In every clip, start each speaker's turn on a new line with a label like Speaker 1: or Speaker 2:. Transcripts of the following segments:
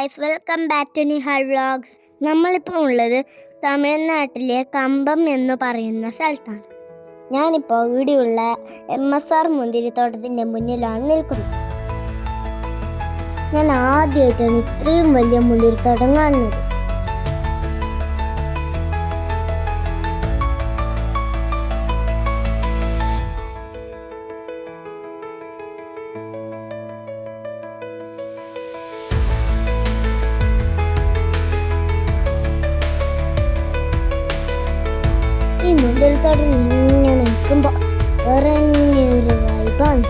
Speaker 1: Guys, welcome back to Nihal vlog. നമ്മളിപ്പോൾ ഉള്ളത് തമിഴ്നാട്ടിലെ കമ്പം എന്ന് പറയുന്ന സ്ഥലത്താണ്. ഞാനിപ്പോൾ ഇവിടെയുള്ള MSR മുന്തിരിത്തോട്ടത്തിൻ്റെ മുന്നിലാണ് നിൽക്കുന്നത്. ഞാൻ ആദ്യമായിട്ടാണ് ഇത്രയും വലിയ മുന്തിരിത്തോട്ടം കാണുന്നത്. ഈ മുന്തിരിത്തോട്ടം ഇങ്ങനെ നിൽക്കുമ്പോൾ വേറെയൊരു വൈബാണ്.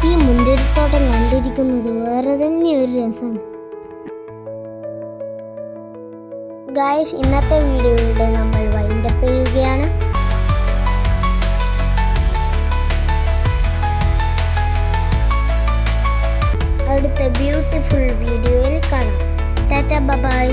Speaker 1: ഈ മുന്തിരിത്തോട്ടം കണ്ടിരിക്കുന്നത് വേറെ തന്നെ ഒരു രസമാണ്. ഗായ്സ്, ഇന്നത്തെ വീഡിയോയിലൂടെ നമ്മൾ വൈൻഡപ്പ് ചെയ്യുകയാണ്. അടുത്ത ബ്യൂട്ടിഫുൾ വീഡിയോയിൽ കാണാം. ടാറ്റ, ബൈ.